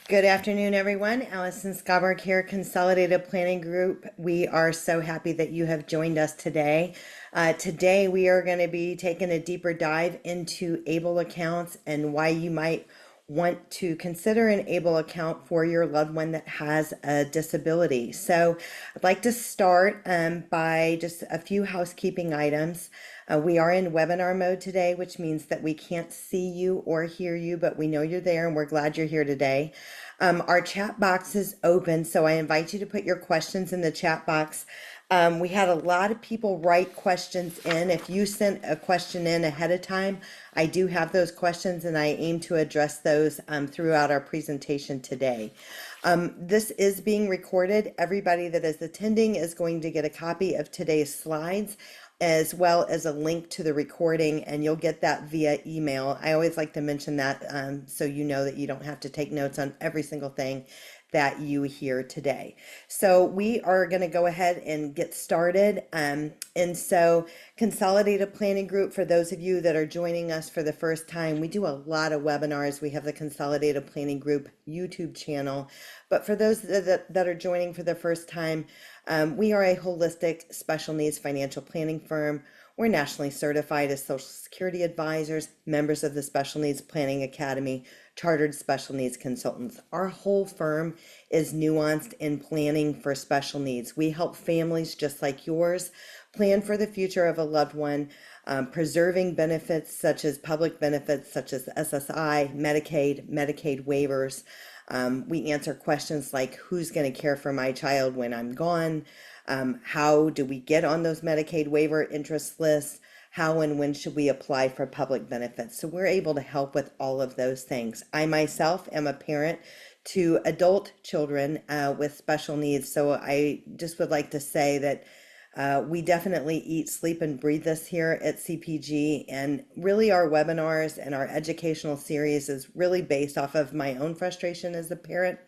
Good afternoon, everyone. Allison Scoberg here, Consolidated Planning Group. We are so happy that you have joined us today. Today, we are going to be taking a deeper dive into ABLE accounts and why you might want to consider an ABLE account for your loved one that has a disability. So, I'd like to start by just a few housekeeping items. We are in webinar mode today, which means that we can't see you or hear you, but we know you're there and we're glad you're here today. Our chat box is open, so I invite you to put your questions in the chat box. We had a lot of people write questions in. If you sent a question in ahead of time, I do have those questions and I aim to address those throughout our presentation today. This is being recorded. Everybody that is attending is going to get a copy of today's slides as well as a link to the recording, and you'll get that via email. I always like to mention that so you know that you don't have to take notes on every single thing that you hear today. So we are going to go ahead and get started. And so Consolidated Planning Group, for those of you that are joining us for the first time, we do a lot of webinars. We have the Consolidated Planning Group YouTube channel. But for those that are joining for the first time, we are a holistic special needs financial planning firm. We're nationally certified as Social Security advisors, members of the Special Needs Planning Academy, chartered special needs consultants. Our whole firm is nuanced in planning for special needs. We help families just like yours plan for the future of a loved one, preserving benefits such as public benefits such as SSI, Medicaid waivers. We answer questions like who's going to care for my child when I'm gone? How do we get on those Medicaid waiver interest lists? How and when should we apply for public benefits? So we're able to help with all of those things. I myself am a parent to adult children with special needs. So I just would like to say that we definitely eat, sleep, and breathe this here at CPG. And really, our webinars and our educational series is really based off of my own frustration as a parent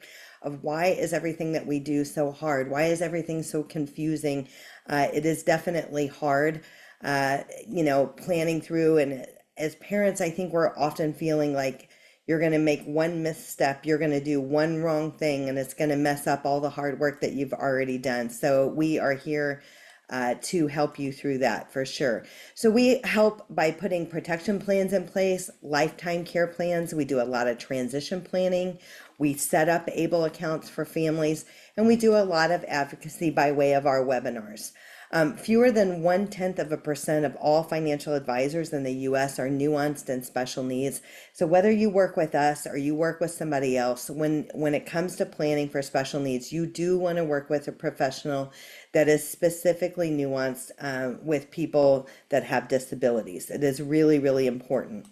of why is everything that we do so hard? Why is everything so confusing? It is definitely hard, planning through. And as parents, I think we're often feeling like you're going to make one misstep, you're going to do one wrong thing, and it's going to mess up all the hard work that you've already done. So we are here to help you through that for sure. So we help by putting protection plans in place, lifetime care plans. We do a lot of transition planning. We set up ABLE accounts for families, and we do a lot of advocacy by way of our webinars. Fewer than 0.1% of all financial advisors in the US are nuanced and special needs. So whether you work with us or you work with somebody else, when it comes to planning for special needs, you do want to work with a professional that is specifically nuanced with people that have disabilities. It is really, really important.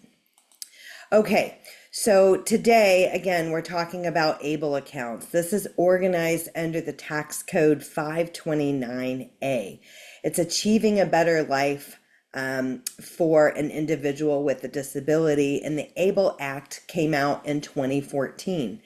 Okay, so today, again, we're talking about ABLE accounts. This is organized under the tax code 529A. It's achieving a better life for an individual with a disability, and the ABLE Act came out in 2014.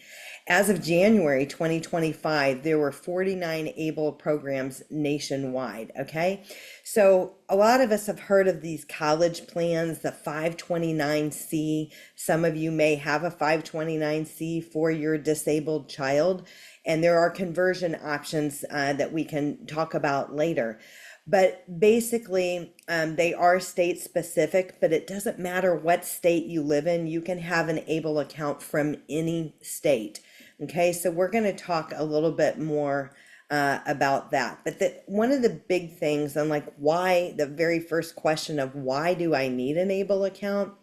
As of January 2025, there were 49 ABLE programs nationwide, okay? So a lot of us have heard of these college plans, the 529C. Some of you may have a 529C for your disabled child, and there are conversion options that we can talk about later. But basically, they are state specific, but it doesn't matter what state you live in, you can have an ABLE account from any state. Okay, so we're going to talk a little bit more about that. But one of the big things, and like why, the very first question of why do I need an ABLE account?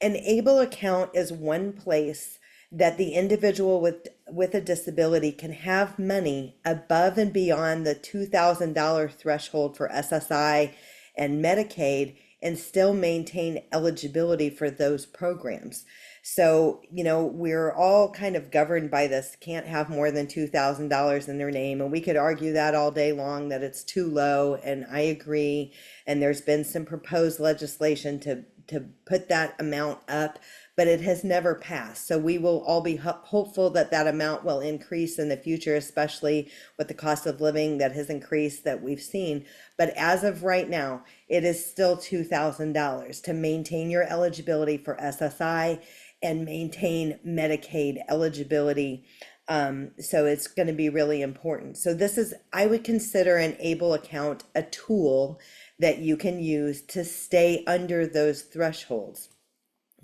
An ABLE account is one place that the individual with a disability can have money above and beyond the $2,000 threshold for SSI and Medicaid and still maintain eligibility for those programs. So, we're all kind of governed by this, can't have more than $2,000 in their name. And we could argue that all day long that it's too low. And I agree. And there's been some proposed legislation to to put that amount up, but it has never passed. So we will all be hopeful that that amount will increase in the future, especially with the cost of living that has increased that we've seen. But as of right now, it is still $2,000 to maintain your eligibility for SSI and maintain Medicaid eligibility. So it's going to be really important. So this is, I would consider an ABLE account a tool that you can use to stay under those thresholds.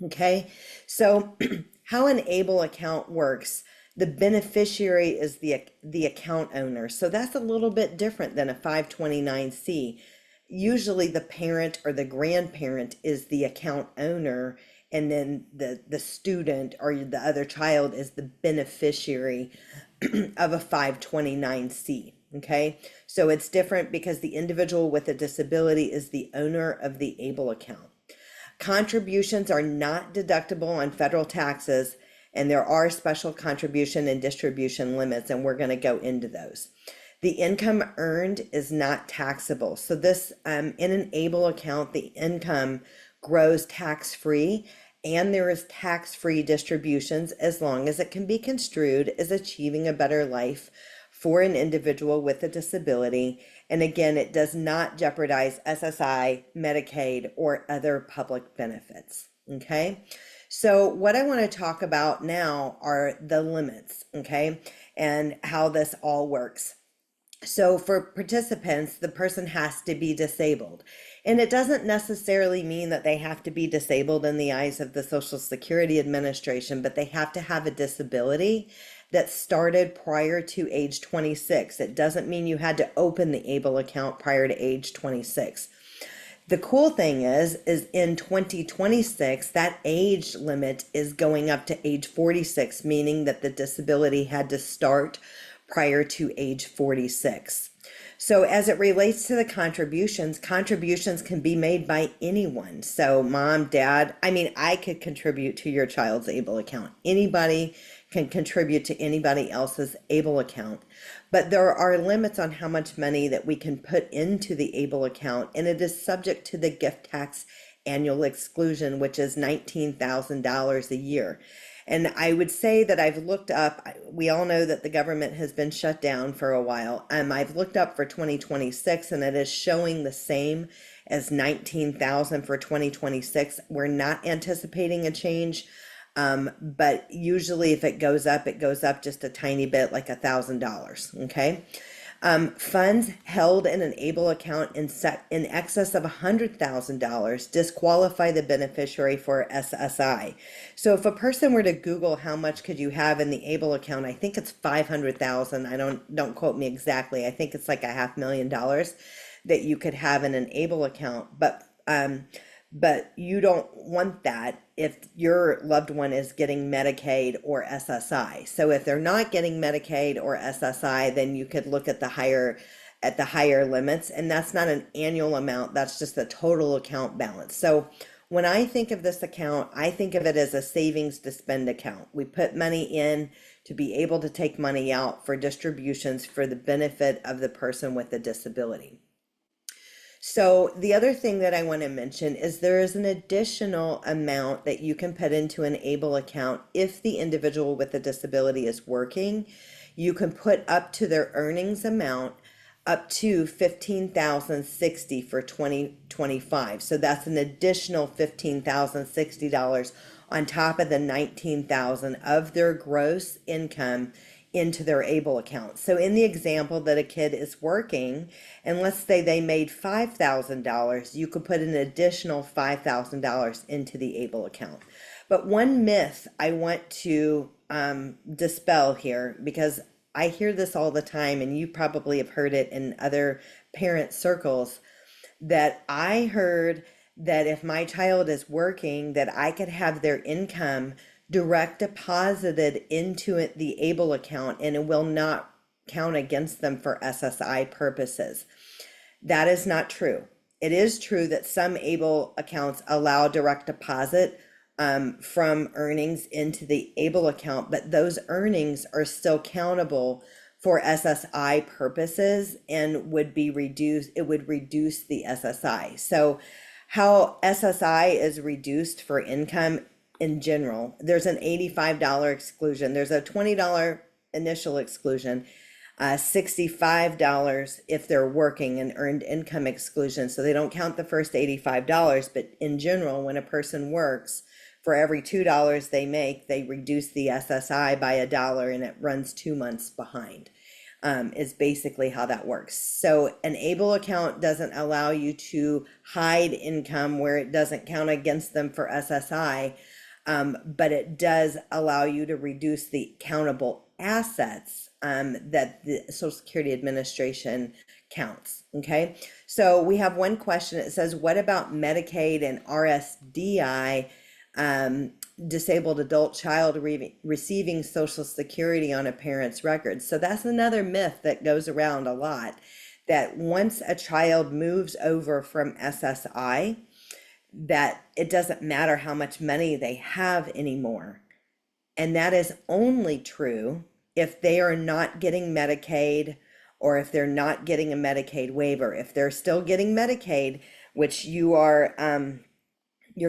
Okay, so how an ABLE account works, the beneficiary is the account owner. So that's a little bit different than a 529C. Usually the parent or the grandparent is the account owner, and then the student or the other child is the beneficiary of a 529C. Okay, so it's different because the individual with a disability is the owner of the ABLE account. Contributions are not deductible on federal taxes, and there are special contribution and distribution limits, and we're going to go into those. The income earned is not taxable. So this, in an ABLE account, the income grows tax-free, and there is tax-free distributions as long as it can be construed as achieving a better life for an individual with a disability. And again, it does not jeopardize SSI, Medicaid, or other public benefits. Okay, so what I want to talk about now are the limits, okay, and how this all works. So for participants, the person has to be disabled. And it doesn't necessarily mean that they have to be disabled in the eyes of the Social Security Administration, but they have to have a disability that started prior to age 26. It doesn't mean you had to open the ABLE account prior to age 26. The cool thing is in 2026, that age limit is going up to age 46, meaning that the disability had to start prior to age 46. So as it relates to the contributions can be made by anyone. So mom, dad, I mean, I could contribute to your child's ABLE account. Anybody can contribute to anybody else's ABLE account. But there are limits on how much money that we can put into the ABLE account, and it is subject to the gift tax annual exclusion, which is $19,000 a year. And I would say that I've looked up, we all know that the government has been shut down for a while. I've looked up for 2026, and it is showing the same as 19,000 for 2026. We're not anticipating a change, but usually if it goes up just a tiny bit, like $1,000. Okay. Funds held in an ABLE account in excess of $100,000 disqualify the beneficiary for SSI. So if a person were to Google how much could you have in the ABLE account, I think it's 500,000. Don't quote me exactly. I think it's like $500,000 that you could have in an ABLE account, but you don't want that if your loved one is getting Medicaid or SSI. So if they're not getting Medicaid or SSI, then you could look at the higher limits, and that's not an annual amount, that's just the total account balance. So when I think of this account, I think of it as a savings to spend account. We put money in to be able to take money out for distributions for the benefit of the person with a disability. So the other thing that I want to mention is there is an additional amount that you can put into an ABLE account if the individual with a disability is working. You can put up to their earnings amount up to $15,060 for 2025. So that's an additional $15,060 on top of the $19,000 of their gross income into their ABLE account. So in the example that a kid is working, and let's say they made $5,000, you could put an additional $5,000 into the ABLE account. But one myth I want to dispel here, because I hear this all the time, and you probably have heard it in other parent circles, that I heard that if my child is working, that I could have their income direct deposited into the ABLE account and it will not count against them for SSI purposes. That is not true. It is true that some ABLE accounts allow direct deposit from earnings into the ABLE account, but those earnings are still countable for SSI purposes and would be reduced. It would reduce the SSI. So how SSI is reduced for income in general. There's an $85 exclusion. There's a $20 initial exclusion, $65 if they're working, and earned income exclusion. So they don't count the first $85, but in general, when a person works, for every $2 they make, they reduce the SSI by $1 and it runs 2 months behind. Is basically how that works. So an ABLE account doesn't allow you to hide income where it doesn't count against them for SSI, but it does allow you to reduce the countable assets that the Social Security Administration counts. Okay, so we have one question. It says, what about Medicaid and RSDI? Disabled adult child receiving Social Security on a parent's record. So that's another myth that goes around a lot, that once a child moves over from SSI, that it doesn't matter how much money they have anymore. And that is only true if they are not getting Medicaid, or if they're not getting a Medicaid waiver. If they're still getting Medicaid, which you're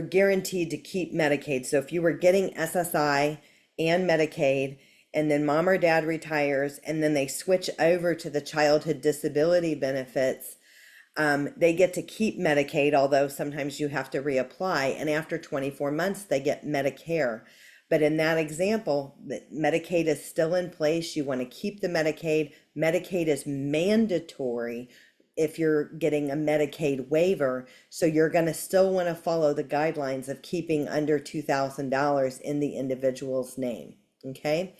guaranteed to keep Medicaid. So if you were getting SSI and Medicaid, and then mom or dad retires, and then they switch over to the childhood disability benefits, they get to keep Medicaid, although sometimes you have to reapply. And after 24 months, they get Medicare. But in that example, Medicaid is still in place. You want to keep the Medicaid. Medicaid is mandatory if you're getting a Medicaid waiver. So you're going to still want to follow the guidelines of keeping under $2,000 in the individual's name. Okay.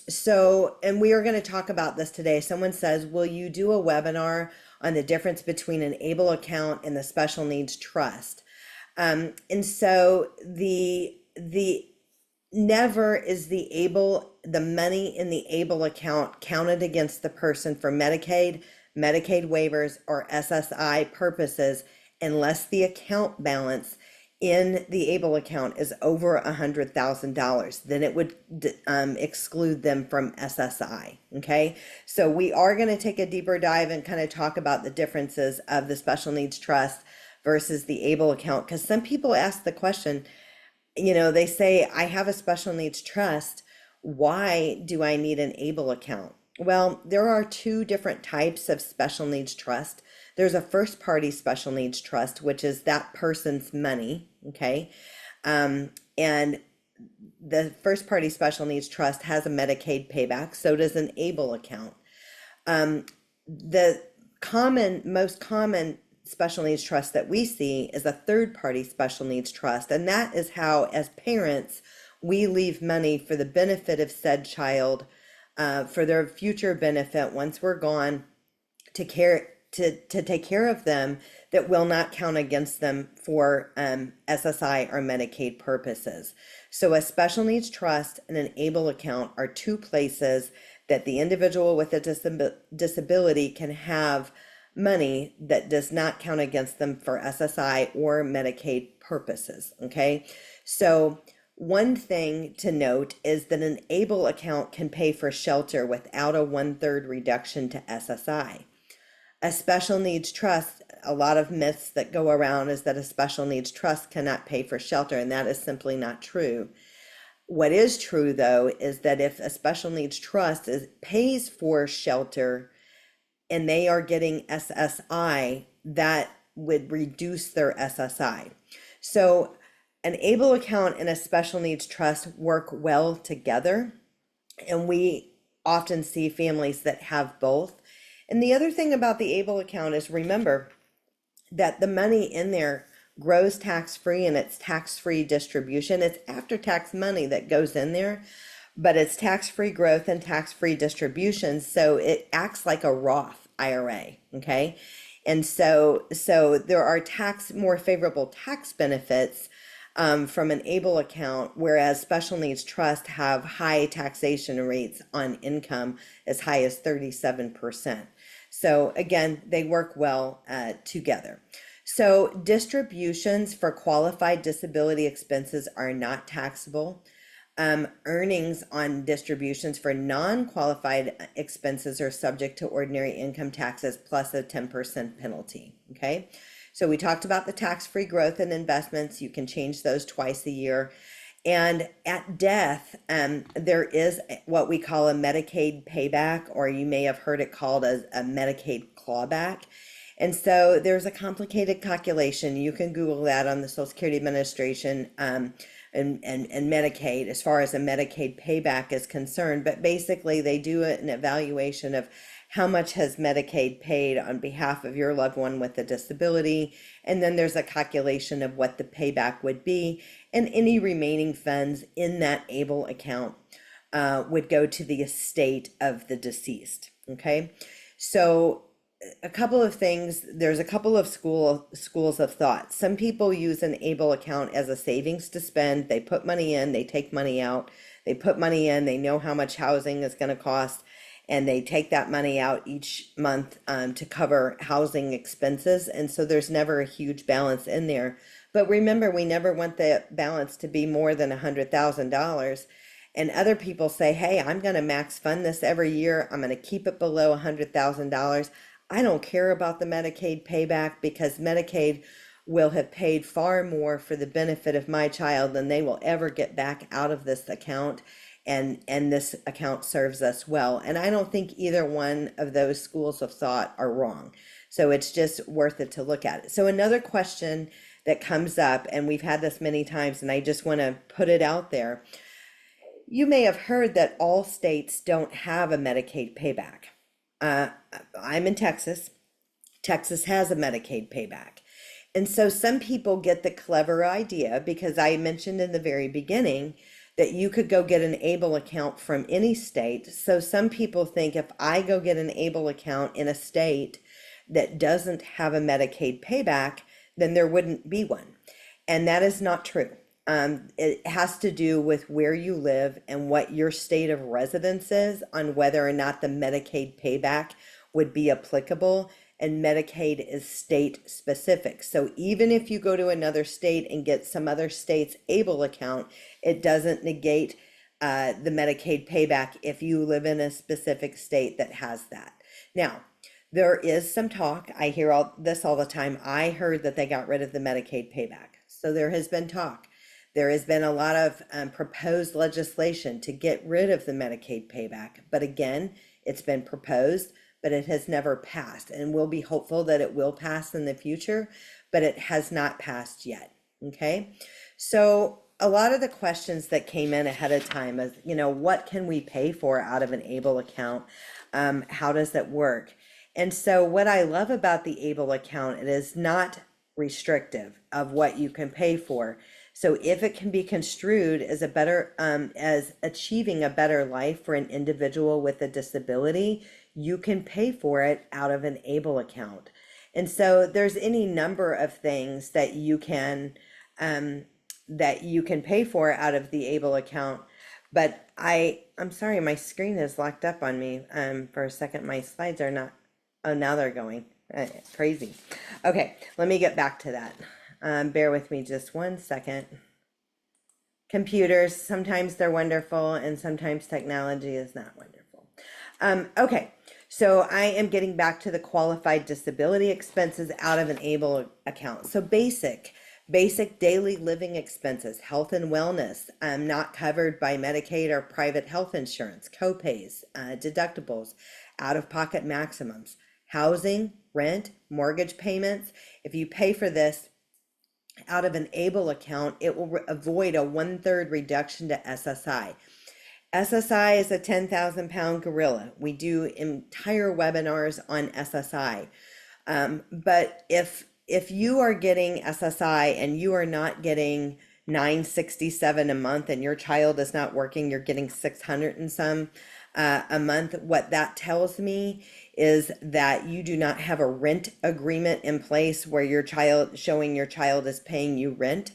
So, and we are going to talk about this today. Someone says, will you do a webinar on the difference between an ABLE account and the special needs trust? And so the never is the money in the ABLE account counted against the person for Medicaid waivers, or SSI purposes, unless the account balance in the ABLE account is over $100,000. Then it would exclude them from SSI. Okay, so we are going to take a deeper dive and kind of talk about the differences of the special needs trust versus the ABLE account, because some people ask the question, they say, I have a special needs trust, why do I need an ABLE account? Well, there are two different types of special needs trust. There's a first party special needs trust, which is that person's money. Okay. And the first party special needs trust has a Medicaid payback. So does an ABLE account. The most common special needs trust that we see is a third party special needs trust. And that is how, as parents, we leave money for the benefit of said child, for their future benefit once we're gone, to take care of them, that will not count against them for SSI or Medicaid purposes. So a special needs trust and an ABLE account are two places that the individual with a disability can have money that does not count against them for SSI or Medicaid purposes. Okay, so one thing to note is that an ABLE account can pay for shelter without a 1/3 reduction to SSI. A special needs trust, a lot of myths that go around is that a special needs trust cannot pay for shelter, and that is simply not true. What is true, though, is that if a special needs trust pays for shelter and they are getting SSI, that would reduce their SSI. So an ABLE account and a special needs trust work well together, and we often see families that have both. And the other thing about the ABLE account is, remember that the money in there grows tax-free, and it's tax-free distribution. It's after-tax money that goes in there, but it's tax-free growth and tax-free distribution. So it acts like a Roth IRA. Okay. And so there are more favorable tax benefits from an ABLE account, whereas special needs trust have high taxation rates on income, as high as 37%. So again, they work well together. So distributions for qualified disability expenses are not taxable. Earnings on distributions for non-qualified expenses are subject to ordinary income taxes plus a 10% penalty. Okay. So we talked about the tax-free growth and investments. You can change those twice a year. And at death, there is what we call a Medicaid payback, or you may have heard it called a Medicaid clawback. And so there's a complicated calculation. You can Google that on the Social Security Administration, and Medicaid as far as a Medicaid payback is concerned. But basically, they do an evaluation of how much has Medicaid paid on behalf of your loved one with a disability. And then there's a calculation of what the payback would be. And any remaining funds in that ABLE account would go to the estate of the deceased. Okay. So a couple of things, there's a couple of schools of thought. Some people use an ABLE account as a savings to spend. They put money in, they take money out. They put money in, they know how much housing is going to cost, and they take that money out each month to cover housing expenses. And so there's never a huge balance in there. But remember, we never want the balance to be more than $100,000. And other people say, hey, I'm going to max fund this every year. I'm going to keep it below $100,000. I don't care about the Medicaid payback because Medicaid will have paid far more for the benefit of my child than they will ever get back out of this account. And this account serves us well. And I don't think either one of those schools of thought are wrong. So it's just worth it to look at it. So another question that comes up, and we've had this many times, and I just want to put it out there. You may have heard that all states don't have a Medicaid payback. I'm in Texas. Texas has a Medicaid payback. And so some people get the clever idea, because I mentioned in the very beginning that you could go get an ABLE account from any state. So some people think if I go get an ABLE account in a state that doesn't have a Medicaid payback, then there wouldn't be one. And that is not true. It has to do with where you live and what your state of residence is on whether or not the Medicaid payback would be applicable. And Medicaid is state specific. So even if you go to another state and get some other state's ABLE account, it doesn't negate the Medicaid payback if you live in a specific state that has that. Now, there is some talk. I hear all this all the time. I heard that they got rid of the Medicaid payback. So there has been talk. There has been a lot of proposed legislation to get rid of the Medicaid payback. But again, it's been proposed, but it has never passed. And we'll be hopeful that it will pass in the future, but it has not passed yet. Okay. So a lot of the questions that came in ahead of time is, what can we pay for out of an ABLE account? How does that work? And so what I love about the ABLE account, it is not restrictive of what you can pay for. So if it can be construed as as achieving a better life for an individual with a disability, you can pay for it out of an ABLE account. And so there's any number of things that you can pay for out of the ABLE account. But I'm sorry, my screen is locked up on me for a second. My slides are not. Oh, now they're going. Crazy. Okay, let me get back to that. Bear with me just one second. Computers, sometimes they're wonderful and sometimes technology is not wonderful. Okay, so I am getting back to the qualified disability expenses out of an ABLE account. So basic daily living expenses, health and wellness, not covered by Medicaid or private health insurance, copays, deductibles, out-of-pocket maximums, housing, rent, mortgage payments. If you pay for this out of an ABLE account, it will avoid a 1/3 reduction to SSI. SSI is a 10,000-pound gorilla. We do entire webinars on SSI. But if you are getting SSI and you are not getting $967 a month and your child is not working, you're getting 600 and some a month, what that tells me is that you do not have a rent agreement in place where your child is paying you rent.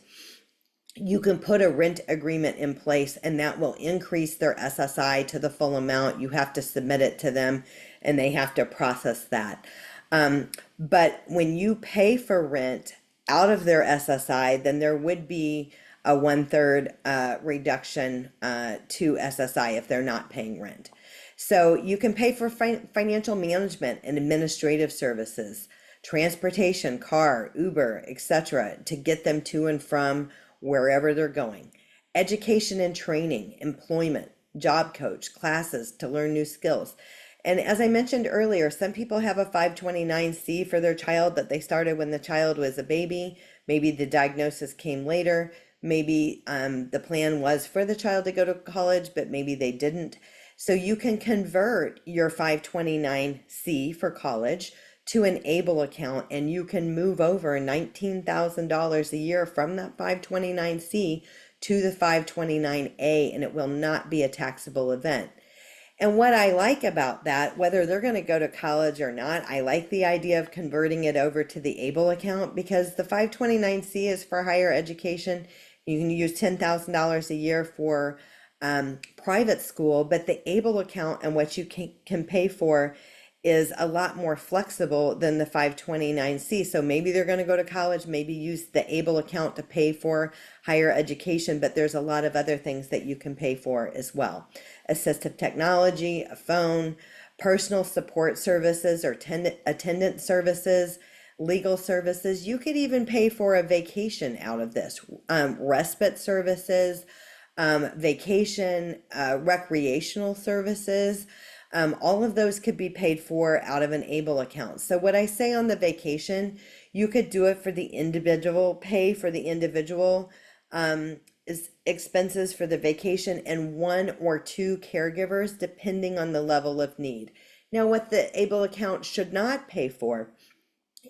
You can put a rent agreement in place and that will increase their SSI to the full amount. You have to submit it to them and they have to process that. But when you pay for rent out of their SSI, then there would be a 1/3 reduction to SSI if they're not paying rent. So you can pay for financial management and administrative services, transportation, car, Uber, etc., to get them to and from wherever they're going. Education and training, employment, job coach, classes to learn new skills. And as I mentioned earlier, some people have a 529C for their child that they started when the child was a baby. Maybe the diagnosis came later. Maybe the plan was for the child to go to college, but maybe they didn't. So you can convert your 529C for college to an ABLE account, and you can move over $19,000 a year from that 529C to the 529A, and it will not be a taxable event. And what I like about that, whether they're going to go to college or not, I like the idea of converting it over to the ABLE account, because the 529C is for higher education. You can use $10,000 a year for private school, but the ABLE account and what you can pay for is a lot more flexible than the 529C. So maybe they're going to go to college, maybe use the ABLE account to pay for higher education, but there's a lot of other things that you can pay for as well. Assistive technology, a phone, personal support services or attendant services, legal services. You could even pay for a vacation out of this, respite services, vacation, recreational services. All of those could be paid for out of an ABLE account. So what I say on the vacation, you could do it for the individual, pay for the individual is expenses for the vacation, and one or two caregivers depending on the level of need. Now, what the ABLE account should not pay for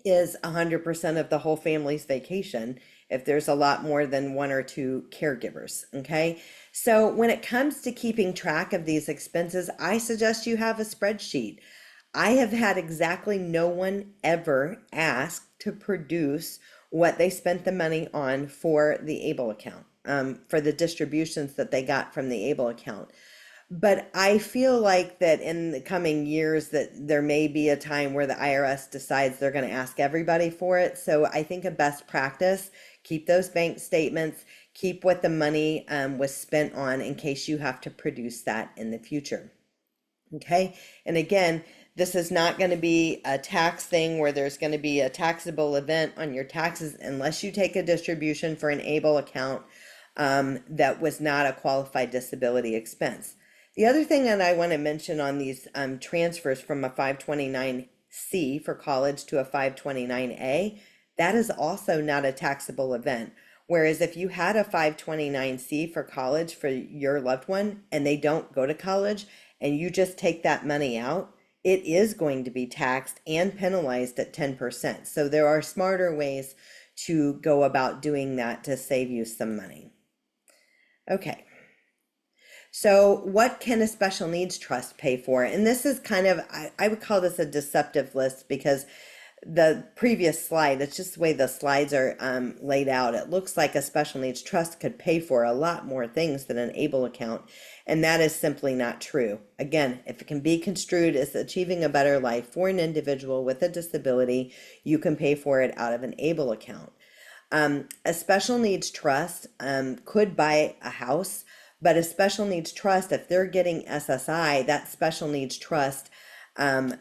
is 100% of the whole family's vacation if there's a lot more than one or two caregivers, okay? So when it comes to keeping track of these expenses, I suggest you have a spreadsheet. I have had exactly no one ever ask to produce what they spent the money on for the ABLE account, for the distributions that they got from the ABLE account. But I feel like that in the coming years that there may be a time where the IRS decides they're going to ask everybody for it. So I think a best practice, keep those bank statements, keep what the money was spent on in case you have to produce that in the future. Okay. And again, this is not going to be a tax thing where there's going to be a taxable event on your taxes unless you take a distribution for an ABLE account that was not a qualified disability expense. The other thing that I want to mention on these transfers from a 529C for college to a 529A, that is also not a taxable event. Whereas if you had a 529C for college for your loved one and they don't go to college and you just take that money out, it is going to be taxed and penalized at 10%. So there are smarter ways to go about doing that to save you some money. Okay. So what can a special needs trust pay for? And this is kind of, I would call this a deceptive list, because the previous slide, it's just the way the slides are laid out. It looks like a special needs trust could pay for a lot more things than an ABLE account. And that is simply not true. Again, if it can be construed as achieving a better life for an individual with a disability, you can pay for it out of an ABLE account. A special needs trust could buy a house, but a special needs trust, if they're getting SSI, that special needs trust and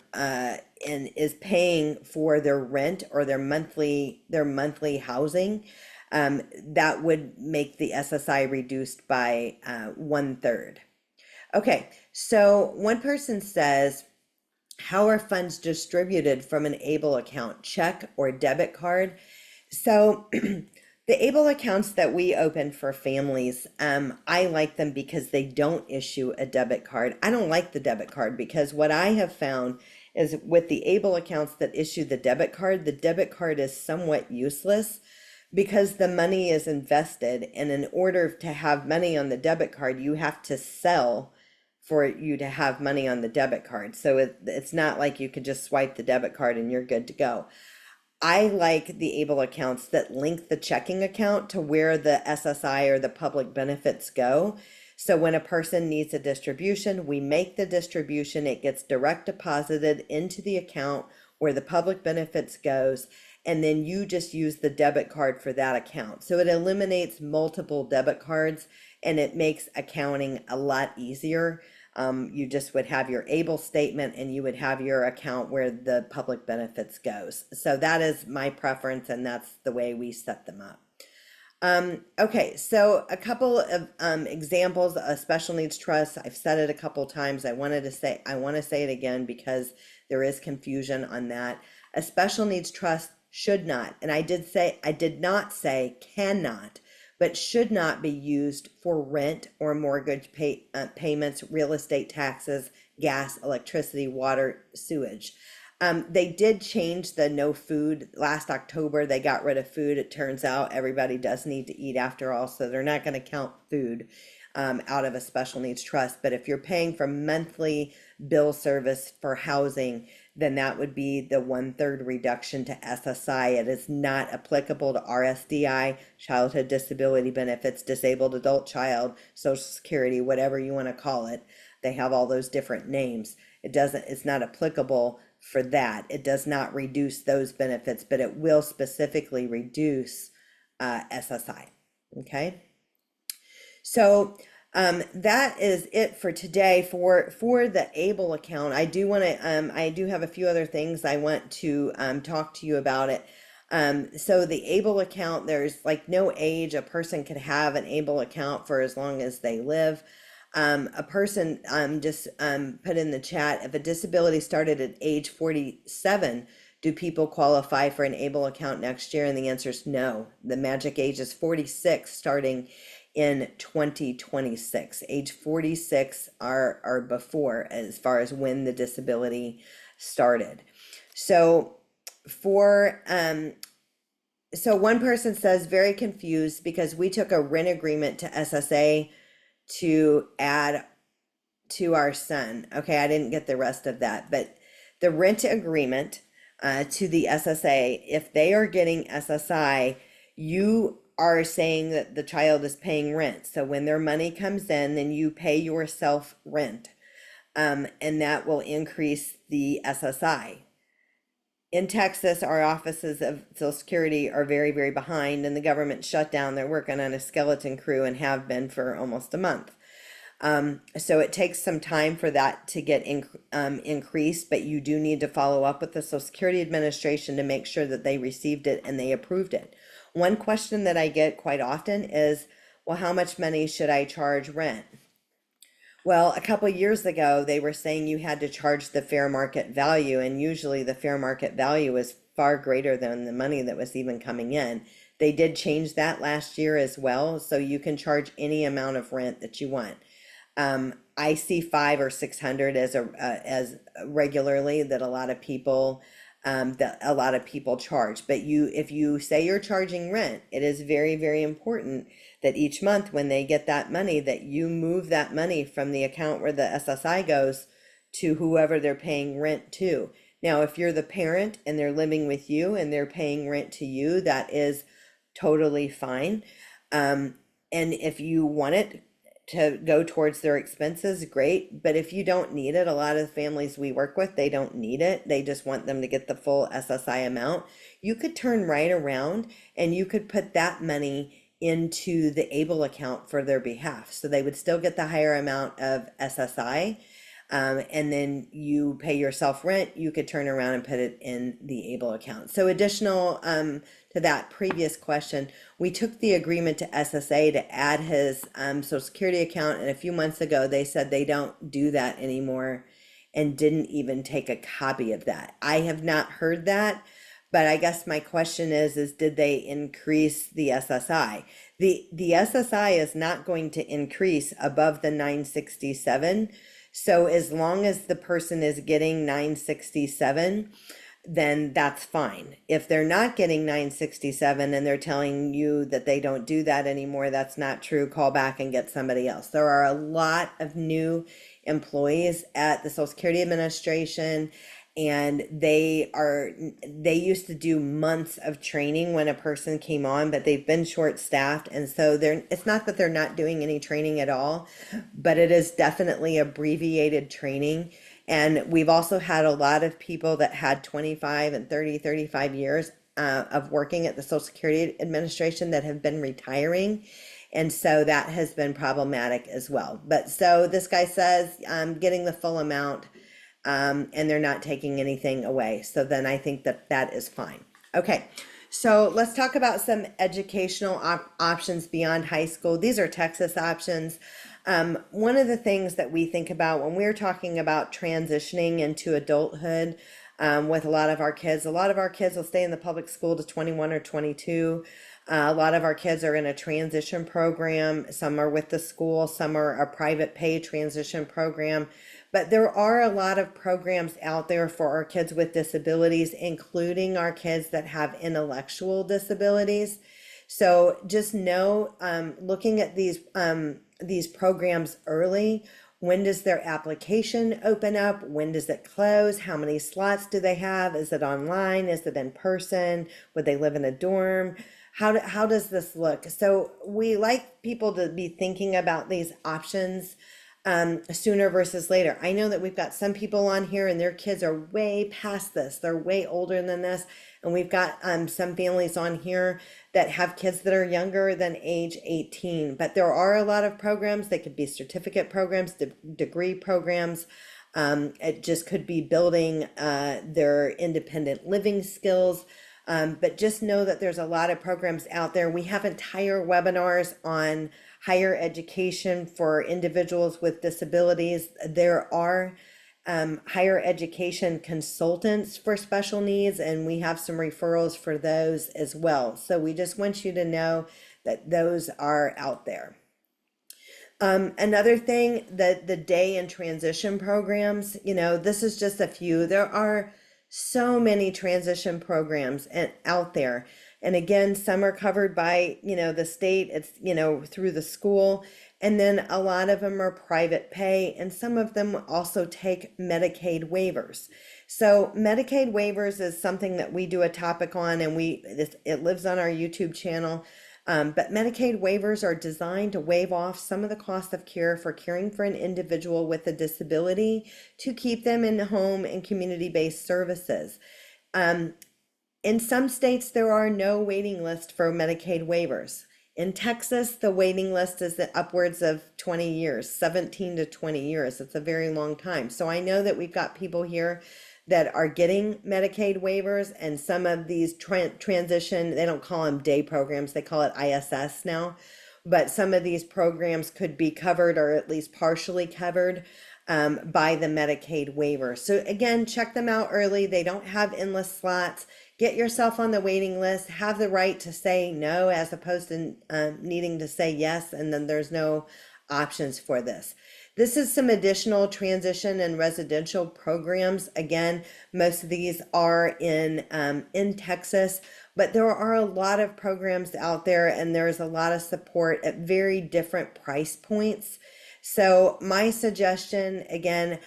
is paying for their rent or their monthly housing, that would make the SSI reduced by 1/3. Okay, so one person says, how are funds distributed from an ABLE account, check or debit card? So the ABLE accounts that we open for families, I like them because they don't issue a debit card. I don't like the debit card because what I have found is with the ABLE accounts that issue the debit card is somewhat useless because the money is invested, and in order to have money on the debit card, you have to sell for you to have money on the debit card. So it's not like you could just swipe the debit card and you're good to go. I like the ABLE accounts that link the checking account to where the SSI or the public benefits go. So when a person needs a distribution, we make the distribution, it gets direct deposited into the account where the public benefits goes, and then you just use the debit card for that account. So it eliminates multiple debit cards and it makes accounting a lot easier. You just would have your ABLE statement and you would have your account where the public benefits goes. So that is my preference and that's the way we set them up. Okay, so a couple of examples, a special needs trust. I've said it a couple times. I want to say it again because there is confusion on that. A special needs trust should not, and I did not say cannot, but should not be used for rent or mortgage payments, real estate taxes, gas, electricity, water, sewage. They did change the no food last October. They got rid of food. It turns out everybody does need to eat after all, so they're not going to count food out of a special needs trust. But if you're paying for monthly bill service for housing, then that would be the 1/3 reduction to SSI. It is not applicable to RSDI, childhood disability benefits, disabled adult child, Social Security, whatever you want to call it. They have all those different names. It's not applicable for that. It does not reduce those benefits, but it will specifically reduce SSI. Okay. So that is it for today for the ABLE account. I do want to I do have a few other things I want to talk to you about it. So the ABLE account, there's like no age. A person could have an ABLE account for as long as they live. A person just put in the chat, if a disability started at age 47, do people qualify for an ABLE account next year? And the answer is no. The magic age is 46 starting in 2026. Age 46 are before as far as when the disability started. So for so one person says very confused because we took a rent agreement to SSA to add to our son. Okay, I didn't get the rest of that, but the rent agreement to the SSA, if they are getting SSI, you are saying that the child is paying rent. So when their money comes in, then you pay yourself rent, and that will increase the SSI. In Texas, our offices of Social Security are very, very behind, and the government shut down. They're working on a skeleton crew and have been for almost a month. So it takes some time for that to get increased, but you do need to follow up with the Social Security Administration to make sure that they received it and they approved it. One question that I get quite often is, well, how much money should I charge rent? Well, a couple years ago, they were saying you had to charge the fair market value, and usually the fair market value is far greater than the money that was even coming in. They did change that last year as well, so you can charge any amount of rent that you want. I see 500 or 600 as regularly that a lot of people charge. But if you say you're charging rent, it is very, very important that each month when they get that money, that you move that money from the account where the SSI goes to whoever they're paying rent to. Now, if you're the parent and they're living with you and they're paying rent to you, that is totally fine. And if you want it to go towards their expenses, great. But if you don't need it, a lot of the families we work with, they don't need it. They just want them to get the full SSI amount. You could turn right around and you could put that money into the ABLE account for their behalf. So they would still get the higher amount of SSI. And then you pay yourself rent, you could turn around and put it in the ABLE account. So additional to that previous question, we took the agreement to SSA to add his Social Security account, and a few months ago they said they don't do that anymore and didn't even take a copy of that. I have not heard that, but I guess my question is did they increase the SSI? The SSI is not going to increase above the 967. So as long as the person is getting 967, then that's fine. If they're not getting 967 and they're telling you that they don't do that anymore, that's not true. Call back and get somebody else. There are a lot of new employees at the Social Security Administration, and they used to do months of training when a person came on, but they've been short-staffed, and so it's not that they're not doing any training at all, but it is definitely abbreviated training. And we've also had a lot of people that had 25 and 30, 35 years of working at the Social Security Administration that have been retiring. And so that has been problematic as well. But so this guy says, getting the full amount, and they're not taking anything away. So then I think that that is fine. Okay, so let's talk about some educational options beyond high school. These are Texas options. One of the things that we think about when we're talking about transitioning into adulthood, with a lot of our kids will stay in the public school to 21 or 22. A lot of our kids are in a transition program. Some are with the school, some are a private pay transition program. But there are a lot of programs out there for our kids with disabilities, including our kids that have intellectual disabilities. So just know, looking at these programs early, when does their application open up? When does it close? How many slots do they have? Is it online? Is it in person? Would they live in a dorm? How does this look? So we like people to be thinking about these options sooner versus later. I know that we've got some people on here and their kids are way past this. They're way older than this. And we've got some families on here that have kids that are younger than age 18. But there are a lot of programs. They could be certificate programs, degree programs. It just could be building their independent living skills. But just know that there's a lot of programs out there. We have entire webinars on higher education for individuals with disabilities. There are higher education consultants for special needs, and we have some referrals for those as well. So we just want you to know that those are out there. Another thing, the day and transition programs, this is just a few. There are so many transition programs out there. And again, some are covered by, the state, it's, through the school. And then a lot of them are private pay, and some of them also take Medicaid waivers. So Medicaid waivers is something that we do a topic on, and it lives on our YouTube channel. But Medicaid waivers are designed to waive off some of the cost of care for caring for an individual with a disability to keep them in home and community-based services. In some states, there are no waiting list for Medicaid waivers. In Texas, the waiting list is upwards of 20 years, 17 to 20 years. It's a very long time. So I know that we've got people here that are getting Medicaid waivers, and some of these transition, they don't call them day programs, they call it ISS now. But some of these programs could be covered or at least partially covered by the Medicaid waiver. So again, check them out early. They don't have endless slots. Get yourself on the waiting list, have the right to say no as opposed to needing to say yes, and then there's no options for this. This is some additional transition and residential programs. Again, most of these are in Texas, but there are a lot of programs out there, and there's a lot of support at very different price points. So my suggestion, again,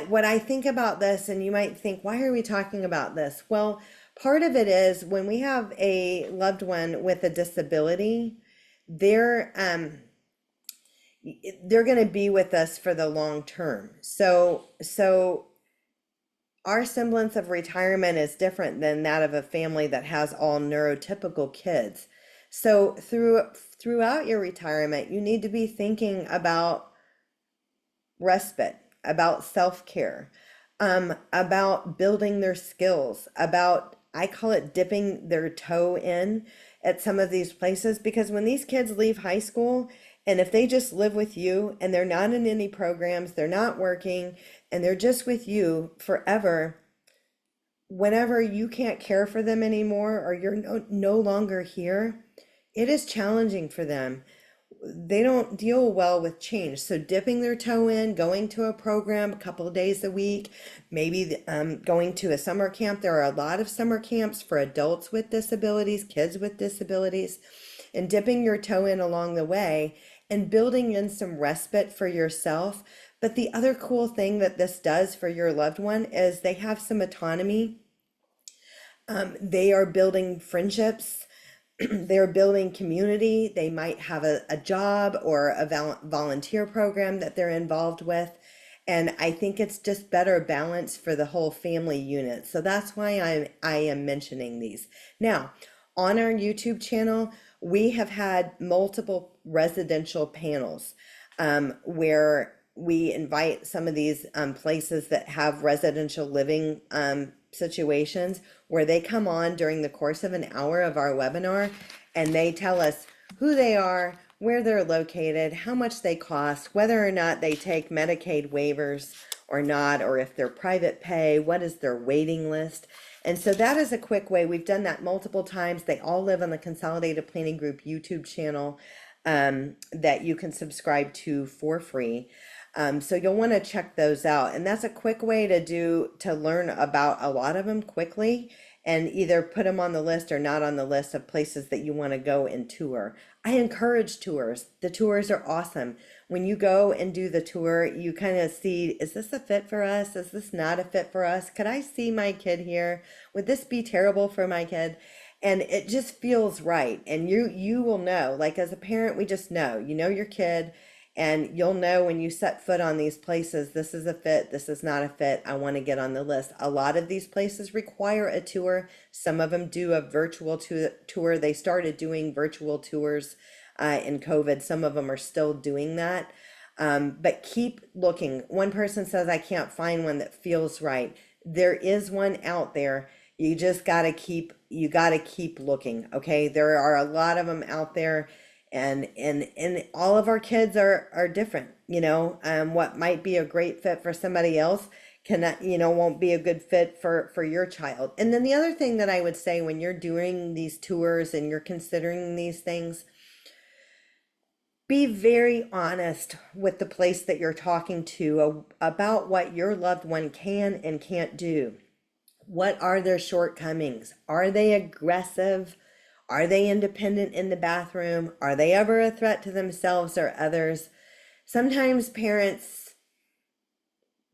what I think about this, and you might think, why are we talking about this? Well, part of it is when we have a loved one with a disability, they're going to be with us for the long term. So our semblance of retirement is different than that of a family that has all neurotypical kids. So throughout your retirement, you need to be thinking about respite, about self-care, about building their skills, about, I call it dipping their toe in at some of these places, because when these kids leave high school, and if they just live with you and they're not in any programs, they're not working, and they're just with you forever, whenever you can't care for them anymore or you're no longer here, it is challenging for them. They don't deal well with change. So dipping their toe in, going to a program a couple of days a week, maybe going to a summer camp. There are a lot of summer camps for adults with disabilities, kids with disabilities, and dipping your toe in along the way and building in some respite for yourself. But the other cool thing that this does for your loved one is they have some autonomy. They are building friendships. They're building community. They might have a job or a volunteer program that they're involved with. And I think it's just better balance for the whole family unit. So that's why I am mentioning these. Now, on our YouTube channel, we have had multiple residential panels, where we invite some of these places that have residential living situations, where they come on during the course of an hour of our webinar, and they tell us who they are, where they're located, how much they cost, whether or not they take Medicaid waivers or not, or if they're private pay, what is their waiting list. And so that is a quick way. We've done that multiple times. They all live on the Consolidated Planning Group YouTube channel that you can subscribe to for free. So you'll want to check those out. And that's a quick way to learn about a lot of them quickly, and either put them on the list or not on the list of places that you want to go and tour. I encourage tours. The tours are awesome. When you go and do the tour, you kind of see, is this a fit for us? Is this not a fit for us? Could I see my kid here? Would this be terrible for my kid? And it just feels right. And you will know, like as a parent, we just know, you know your kid, and you'll know when you set foot on these places, this is a fit, this is not a fit, I want to get on the list. A lot of these places require a tour. Some of them do a virtual tour. They started doing virtual tours in COVID. Some of them are still doing that. But keep looking. One person says, I can't find one that feels right. There is one out there. You just got to keep looking. Okay. There are a lot of them out there. And all of our kids are different, what might be a great fit for somebody else cannot, won't be a good fit for your child. And then the other thing that I would say when you're doing these tours and you're considering these things, be very honest with the place that you're talking to about what your loved one can and can't do. What are their shortcomings? Are they aggressive? Are they independent in the bathroom? Are they ever a threat to themselves or others? Sometimes parents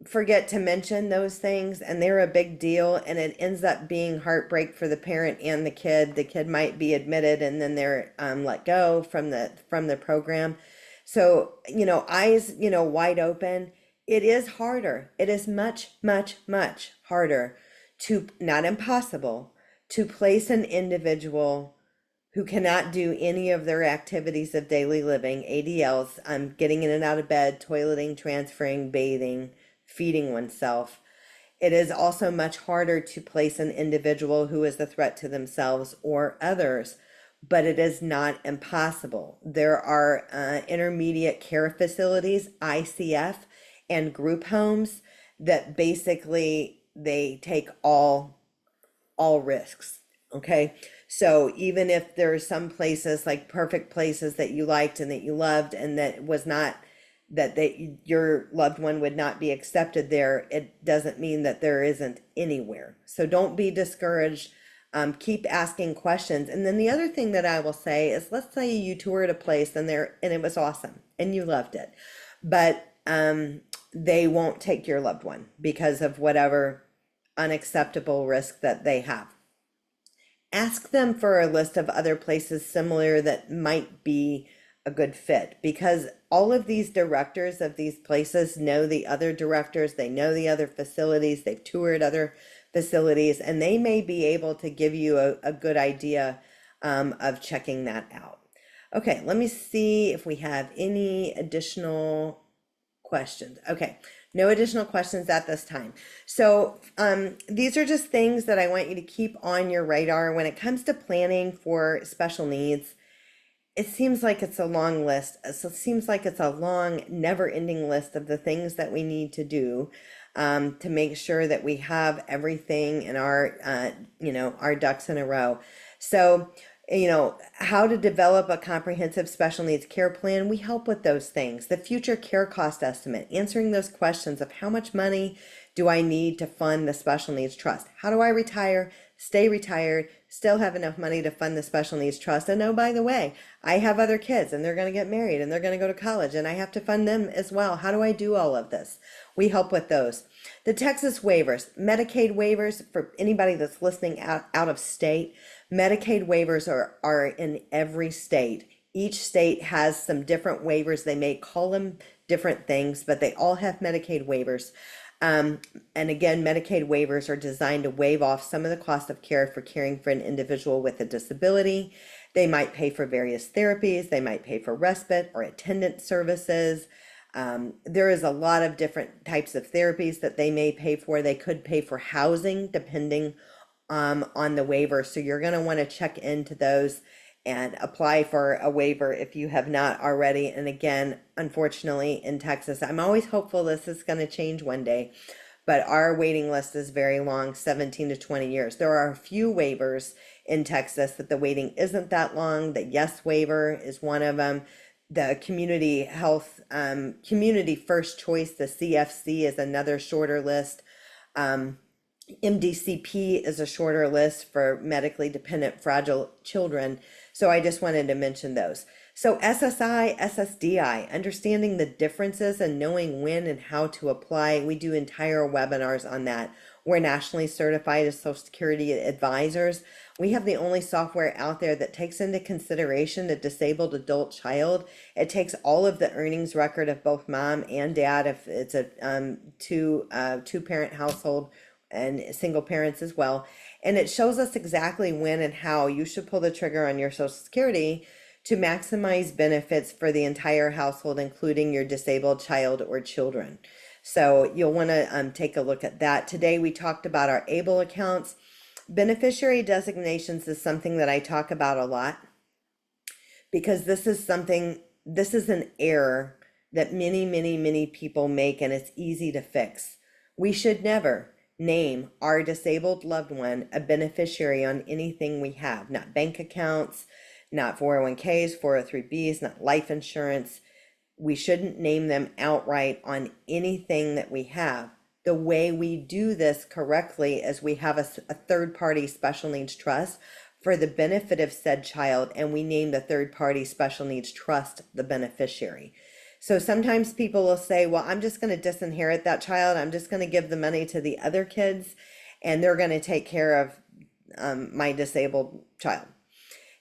forget to mention those things, and they're a big deal, and it ends up being heartbreak for the parent and the kid. The kid might be admitted and then they're let go from the program. So, eyes, wide open. It is harder. It is much, much, much harder to, not impossible, to place an individual who cannot do any of their activities of daily living, ADLs, getting in and out of bed, toileting, transferring, bathing, feeding oneself. It is also much harder to place an individual who is a threat to themselves or others, but it is not impossible. There are intermediate care facilities, ICF, and group homes that basically they take all risks. Okay. So even if there are some places, like perfect places that you liked and that you loved, and that was not, your loved one would not be accepted there, it doesn't mean that there isn't anywhere. So don't be discouraged. Keep asking questions. And then the other thing that I will say is, let's say you toured a place and it was awesome and you loved it, but they won't take your loved one because of whatever unacceptable risk that they have. Ask them for a list of other places similar that might be a good fit, because all of these directors of these places know the other directors, they know the other facilities, they've toured other facilities, and they may be able to give you a good idea of checking that out. Okay, let me see if we have any additional questions. Okay, no additional questions at this time. So these are just things that I want you to keep on your radar when it comes to planning for special needs. It seems like it's a long list. It seems like it's a long, never-ending list of the things that we need to do to make sure that we have everything in our, our ducks in a row. So, how to develop a comprehensive special needs care plan. We help with those things. The future care cost estimate, answering those questions of how much money do I need to fund the special needs trust? How do I retire, stay retired, still have enough money to fund the special needs trust? And oh, by the way, I have other kids and they're going to get married and they're going to go to college and I have to fund them as well. How do I do all of this? We help with those. The Texas waivers, Medicaid waivers for anybody that's listening out of state. Medicaid waivers are in every state. Each state has some different waivers. They may call them different things, but they all have Medicaid waivers. And again, Medicaid waivers are designed to waive off some of the cost of care for caring for an individual with a disability. They might pay for various therapies, they might pay for respite or attendant services. There is a lot of different types of therapies that they may pay for. They could pay for housing depending on the waiver. So you're going to want to check into those and apply for a waiver if you have not already. And again, unfortunately, in Texas, I'm always hopeful this is going to change one day, but our waiting list is very long, 17 to 20 years. There are a few waivers in Texas that the waiting isn't that long. The Yes waiver is one of them. The community health, community first choice, the CFC, is another shorter list. MDCP is a shorter list for medically dependent fragile children. So I just wanted to mention those. So SSI, SSDI, understanding the differences and knowing when and how to apply. We do entire webinars on that. We're nationally certified as Social Security advisors. We have the only software out there that takes into consideration a disabled adult child. It takes all of the earnings record of both mom and dad if it's a two-parent household, and single parents as well. And it shows us exactly when and how you should pull the trigger on your Social Security to maximize benefits for the entire household, including your disabled child or children. So you'll want to take a look at that. Today we talked about our ABLE accounts. Beneficiary designations is something that I talk about a lot because this is an error that many people make, and it's easy to fix. We should never name our disabled loved one a beneficiary on anything we have, not bank accounts, not 401ks, 403bs, not life insurance. We shouldn't name them outright on anything that we have. The way we do this correctly is we have a third-party special needs trust for the benefit of said child, and we name the third-party special needs trust the beneficiary. So sometimes people will say, well, I'm just going to disinherit that child. I'm just going to give the money to the other kids, and they're going to take care of my disabled child.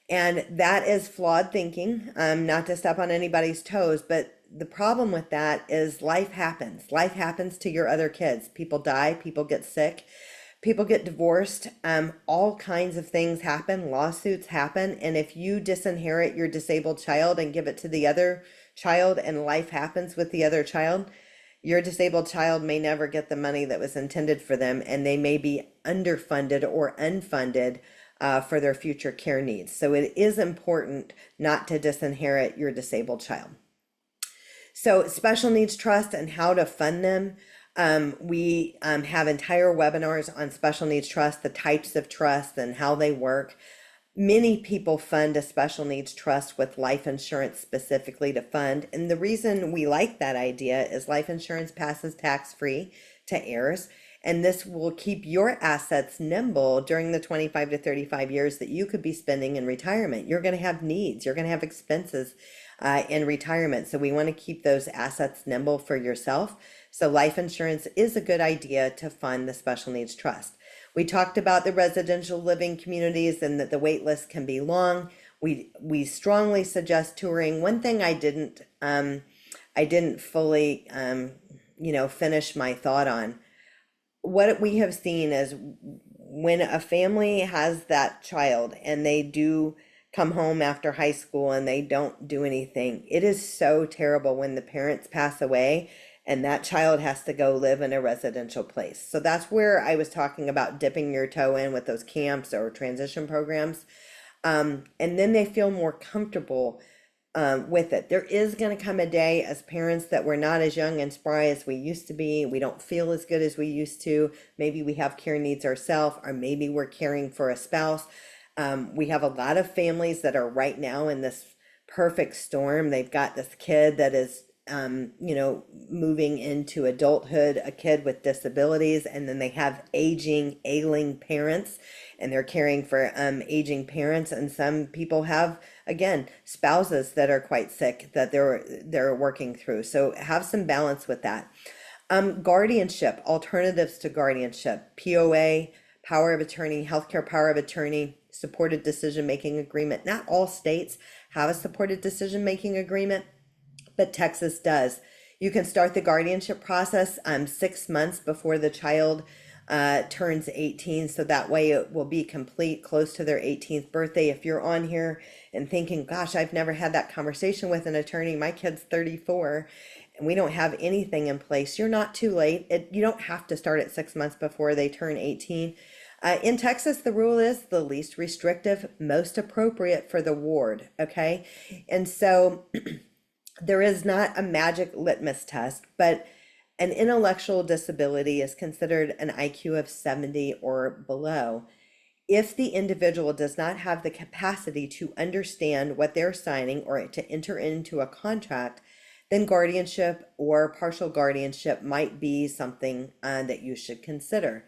And that is flawed thinking, not to step on anybody's toes, but the problem with that is life happens. Life happens to your other kids. People die, people get sick, people get divorced, all kinds of things happen, lawsuits happen. And if you disinherit your disabled child and give it to the other child and life happens with the other child, your disabled child may never get the money that was intended for them, and they may be underfunded or unfunded for their future care needs. So it is important not to disinherit your disabled child. So special needs trust and how to fund them. We have entire webinars on special needs trust, the types of trust and how they work. Many people fund a special needs trust with life insurance specifically to fund. And the reason we like that idea is life insurance passes tax-free to heirs. And this will keep your assets nimble during the 25 to 35 years that you could be spending in retirement. You're going to have needs, you're going to have expenses in retirement. So we want to keep those assets nimble for yourself. So life insurance is a good idea to fund the special needs trust. We talked about the residential living communities and that the wait list can be long. We strongly suggest touring. One thing I didn't fully finish my thought on. What we have seen is when a family has that child and they do come home after high school and they don't do anything, it is so terrible when the parents pass away and that child has to go live in a residential place. So that's where I was talking about dipping your toe in with those camps or transition programs. And then they feel more comfortable with it. There is going to come a day as parents that we're not as young and spry as we used to be. We don't feel as good as we used to. Maybe we have care needs ourselves, or maybe we're caring for a spouse. We have a lot of families that are right now in this perfect storm. They've got this kid that is moving into adulthood, a kid with disabilities, and then they have ailing parents, and they're caring for aging parents. And some people have, again, spouses that are quite sick that they're working through. So have some balance with that. Guardianship, alternatives to guardianship, POA, power of attorney, healthcare power of attorney, supported decision-making agreement. Not all states have a supported decision-making agreement, but Texas does. You can start the guardianship process 6 months before the child turns 18, so that way it will be complete close to their 18th birthday. If you're on here and thinking, gosh, I've never had that conversation with an attorney, my kid's 34 and we don't have anything in place, you're not too late. You don't have to start at 6 months before they turn 18. In Texas, the rule is the least restrictive, most appropriate for the ward, okay? And so there is not a magic litmus test, but an intellectual disability is considered an IQ of 70 or below. If the individual does not have the capacity to understand what they're signing or to enter into a contract, then guardianship or partial guardianship might be something that you should consider.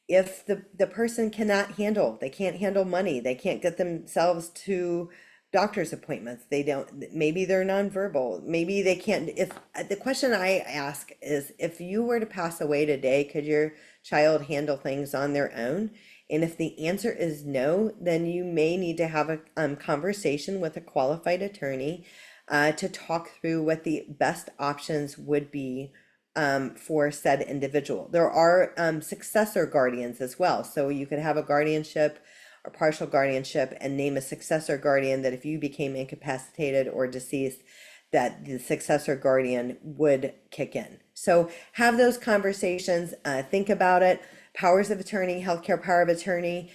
If the person they can't handle money, they can't get themselves to doctor's appointments, they don't, maybe they're nonverbal, maybe they can't, if the question I ask is, if you were to pass away today, could your child handle things on their own? And if the answer is no, then you may need to have a conversation with a qualified attorney to talk through what the best options would be for said individual. There are successor guardians as well. So you could have a guardianship or partial guardianship and name a successor guardian that if you became incapacitated or deceased, that the successor guardian would kick in. So have those conversations, think about it. Powers of attorney, healthcare power of attorney.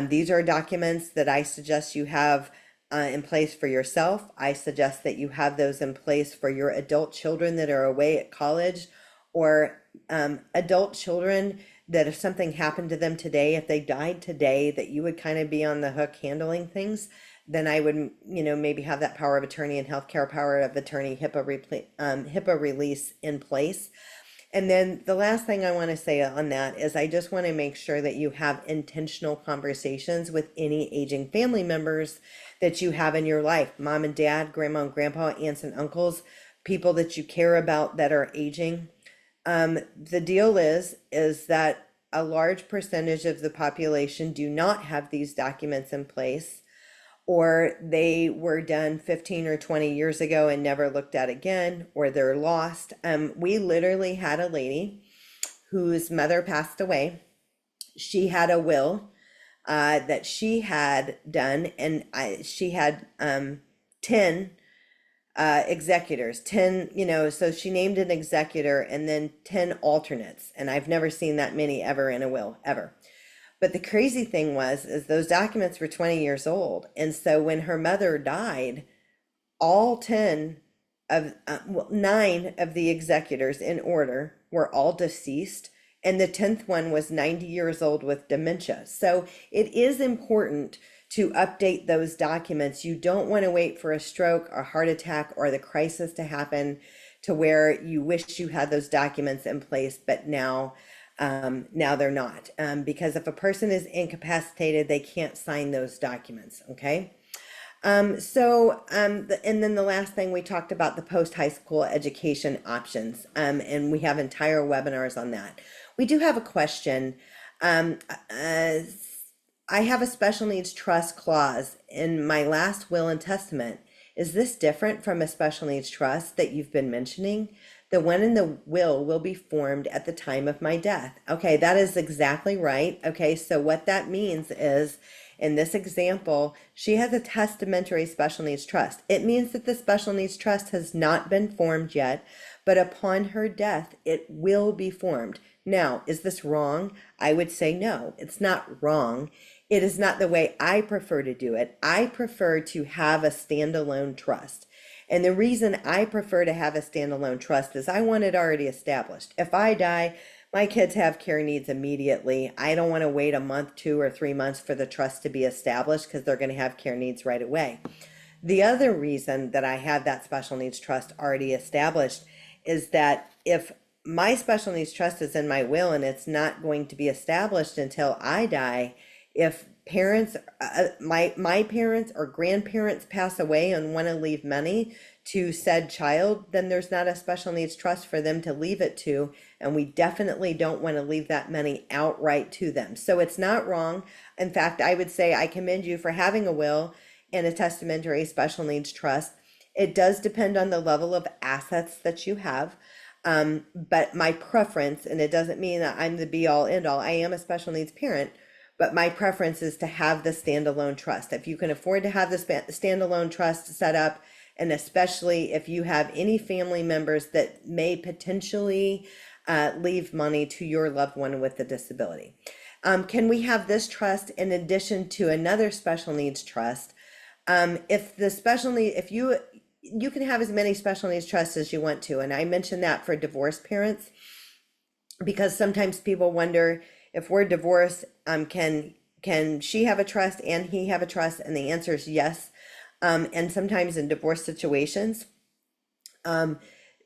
These are documents that I suggest you have in place for yourself. I suggest that you have those in place for your adult children that are away at college, or adult children that if something happened to them today, if they died today, that you would kind of be on the hook handling things. Then I would, maybe have that power of attorney and healthcare power of attorney HIPAA release in place. And then the last thing I want to say on that is I just want to make sure that you have intentional conversations with any aging family members that you have in your life, mom and dad, grandma and grandpa, aunts and uncles, people that you care about that are aging. The deal is that a large percentage of the population do not have these documents in place, or they were done 15 or 20 years ago and never looked at again, or they're lost. We literally had a lady whose mother passed away. She had a will that she had done, and she had 10 executors, 10, so she named an executor and then 10 alternates. And I've never seen that many ever in a will, ever. But the crazy thing is those documents were 20 years old. And so when her mother died, all 9 of the executors in order were all deceased. And the 10th one was 90 years old with dementia. So it is important to update those documents. You don't want to wait for a stroke or heart attack or the crisis to happen to where you wish you had those documents in place, but now they're not. Because if a person is incapacitated, they can't sign those documents, okay? And then the last thing, we talked about the post-high school education options, and we have entire webinars on that. We do have a question. I have a special needs trust clause in my last will and testament. Is this different from a special needs trust that you've been mentioning? The one in the will be formed at the time of my death. Okay, that is exactly right. Okay, so what that means is, in this example, she has a testamentary special needs trust. It means that the special needs trust has not been formed yet, but upon her death, it will be formed. Now, is this wrong? I would say no, it's not wrong. It is not the way I prefer to do it. I prefer to have a standalone trust. And the reason I prefer to have a standalone trust is I want it already established. If I die, my kids have care needs immediately. I don't want to wait a month, 2 or 3 months for the trust to be established because they're going to have care needs right away. The other reason that I have that special needs trust already established is that if my special needs trust is in my will and it's not going to be established until I die, if parents, my parents or grandparents pass away and want to leave money to said child, then there's not a special needs trust for them to leave it to, and we definitely don't want to leave that money outright to them. So it's not wrong. In fact, I would say I commend you for having a will and a testamentary special needs trust. It does depend on the level of assets that you have. But my preference, and it doesn't mean that I'm the be all end all, I am a special needs parent, but my preference is to have the standalone trust. If you can afford to have the standalone trust set up, and especially if you have any family members that may potentially leave money to your loved one with a disability. Can we have this trust in addition to another special needs trust? If the special need, if you can have as many special needs trusts as you want to, and I mentioned that for divorced parents because sometimes people wonder if we're divorced, can she have a trust and he have a trust? And the answer is yes. And sometimes in divorce situations,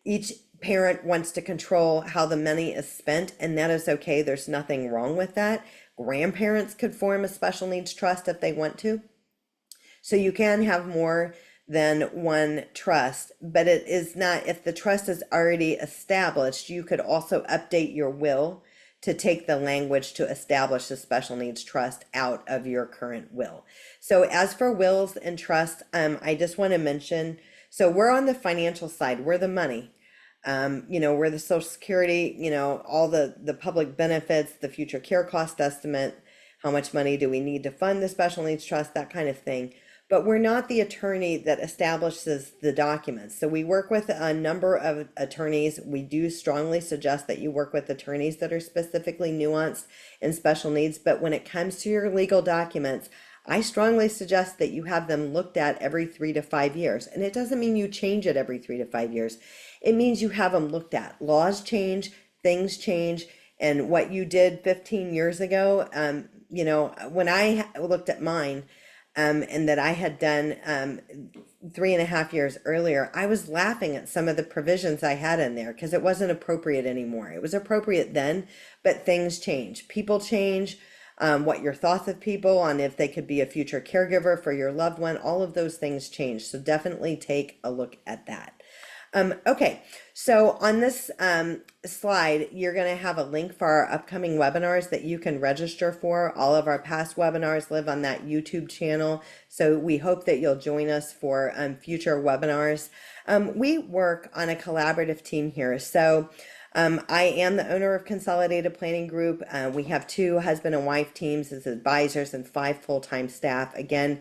each parent wants to control how the money is spent, and that is okay. There's nothing wrong with that. Grandparents could form a special needs trust if they want to. So you can have more than one trust, but it is not, if the trust is already established, you could also update your will to take the language to establish a special needs trust out of your current will. So as for wills and trusts, I just want to mention, so we're on the financial side, we're the money. We're the Social Security, all the public benefits, the future care cost estimate, how much money do we need to fund the special needs trust, that kind of thing. But we're not the attorney that establishes the documents. So we work with a number of attorneys. We do strongly suggest that you work with attorneys that are specifically nuanced in special needs. But when it comes to your legal documents, I strongly suggest that you have them looked at every 3 to 5 years. And it doesn't mean you change it every 3 to 5 years. It means you have them looked at. Laws change, things change. And what you did 15 years ago, when I looked at mine, and that I had done 3.5 years earlier, I was laughing at some of the provisions I had in there because it wasn't appropriate anymore. It was appropriate then, but things change. People change. What your thoughts of people on if they could be a future caregiver for your loved one, all of those things change. So definitely take a look at that. Okay, so on this slide, you're going to have a link for our upcoming webinars that you can register for. All of our past webinars live on that YouTube channel. So we hope that you'll join us for future webinars. We work on a collaborative team here. So I am the owner of Consolidated Planning Group. We have 2 husband and wife teams as advisors and 5 full-time staff. Again,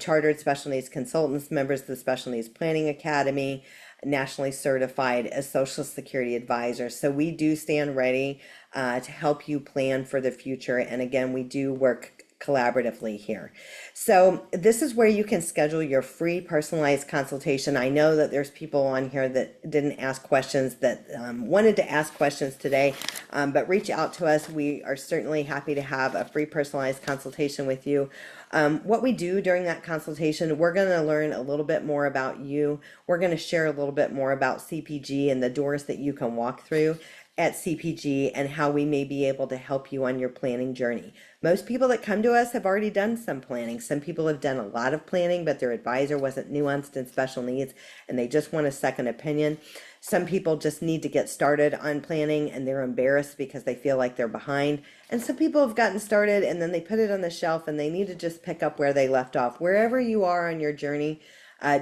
chartered special needs consultants, members of the Special Needs Planning Academy, nationally certified as Social Security advisors. So we do stand ready to help you plan for the future. And again, we do work collaboratively here. So this is where you can schedule your free personalized consultation. I know that there's people on here that didn't ask questions that wanted to ask questions today, but reach out to us. We are certainly happy to have a free personalized consultation with you. What we do during that consultation, we're going to learn a little bit more about you. We're going to share a little bit more about CPG and the doors that you can walk through at CPG and how we may be able to help you on your planning journey. Most people that come to us have already done some planning. Some people have done a lot of planning, but their advisor wasn't nuanced in special needs and they just want a second opinion. Some people just need to get started on planning and they're embarrassed because they feel like they're behind. And some people have gotten started and then they put it on the shelf and they need to just pick up where they left off. Wherever you are on your journey,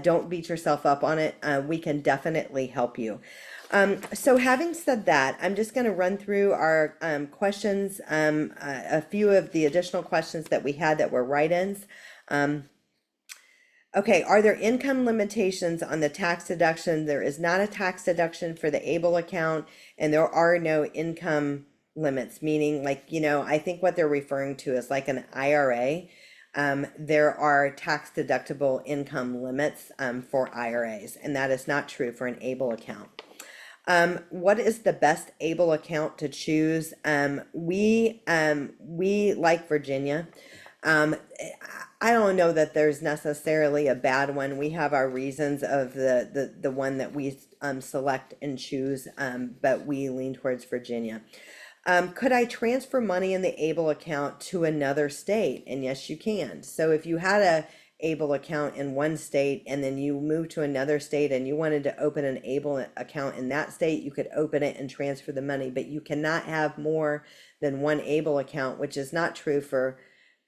don't beat yourself up on it. We can definitely help you. So having said that, I'm just going to run through our questions, a few of the additional questions that we had that were write-ins. Okay, are there income limitations on the tax deduction? There is not a tax deduction for the ABLE account, and there are no income limits, meaning I think what they're referring to is like an IRA. There are tax deductible income limits for IRAs, and that is not true for an ABLE account. What is the best ABLE account to choose? We like Virginia. I don't know that there's necessarily a bad one. We have our reasons of the one that we select and choose, but we lean towards Virginia. Could I transfer money in the ABLE account to another state? And yes, you can. So if you had a ABLE account in one state and then you moved to another state and you wanted to open an ABLE account in that state, you could open it and transfer the money, but you cannot have more than one ABLE account, which is not true for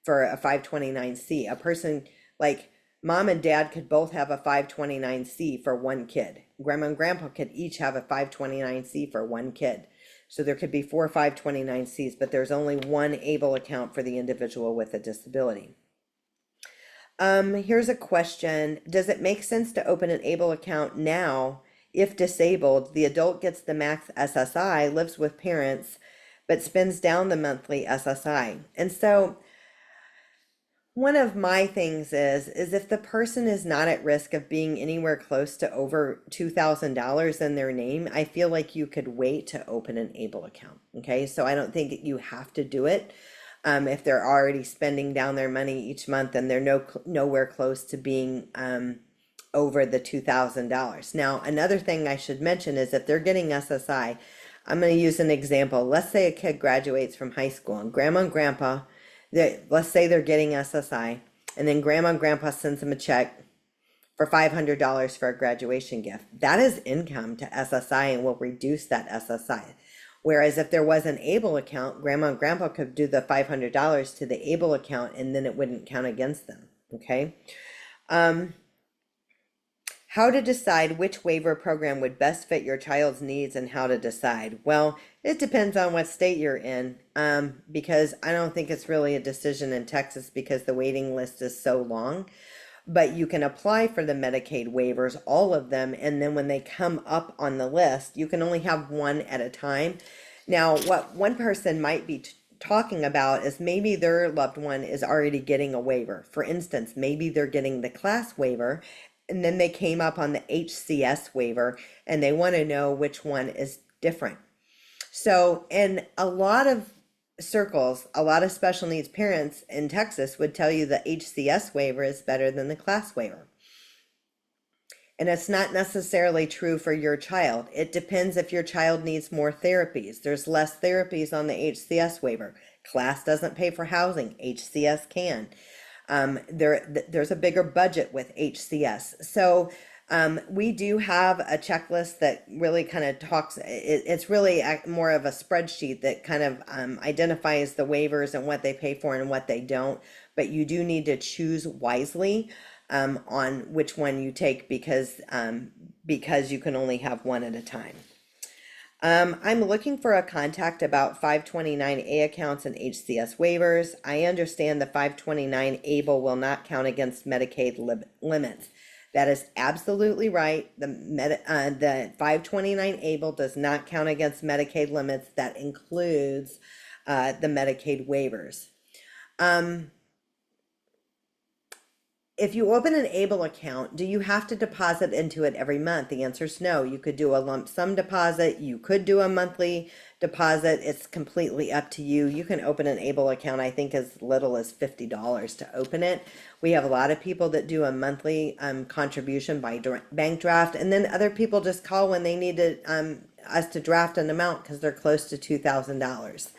a 529C. A person like Mom and dad could both have a 529C for one kid. Grandma and grandpa could each have a 529C for one kid. So there could be four 529Cs, but there's only one ABLE account for the individual with a disability. Here's a question. Does it make sense to open an ABLE account now if disabled? The adult gets the max SSI, lives with parents, but spends down the monthly SSI. And so one of my things is if the person is not at risk of being anywhere close to over $2,000 in their name, I feel like you could wait to open an ABLE account. Okay, so I don't think that you have to do it if they're already spending down their money each month and they're nowhere close to being over the $2,000. Now, another thing I should mention is if they're getting SSI, I'm going to use an example. Let's say a kid graduates from high school and grandma and grandpa, let's say they're getting SSI, and then grandma and grandpa sends them a check for $500 for a graduation gift. That is income to SSI and will reduce that SSI. Whereas if there was an ABLE account, grandma and grandpa could do the $500 to the ABLE account and then it wouldn't count against them. Okay. How to decide which waiver program would best fit your child's needs and how to decide. Well, it depends on what state you're in, because I don't think it's really a decision in Texas because the waiting list is so long. But you can apply for the Medicaid waivers, all of them, and then when they come up on the list, you can only have one at a time. Now, what one person might be talking about is maybe their loved one is already getting a waiver. For instance, maybe they're getting the class waiver and then they came up on the HCS waiver and they want to know which one is different. So in a lot of circles, a lot of special needs parents in Texas would tell you the HCS waiver is better than the class waiver. And it's not necessarily true for your child. It depends if your child needs more therapies. There's less therapies on the HCS waiver. Class doesn't pay for housing. HCS can. There's a bigger budget with HCS. So we do have a checklist that really kind of talks, it's really more of a spreadsheet that kind of identifies the waivers and what they pay for and what they don't. But you do need to choose wisely on which one you take because you can only have one at a time. I'm looking for a contact about 529A accounts and HCS waivers. I understand the 529 ABLE will not count against Medicaid limits. That is absolutely right. The 529 ABLE does not count against Medicaid limits. That includes the Medicaid waivers. If you open an ABLE account, do you have to deposit into it every month? The answer is no. You could do a lump sum deposit. You could do a monthly deposit. It's completely up to you. You can open an ABLE account, I think, as little as $50 to open it. We have a lot of people that do a monthly contribution by bank draft, and then other people just call when they need us to draft an amount because they're close to $2,000.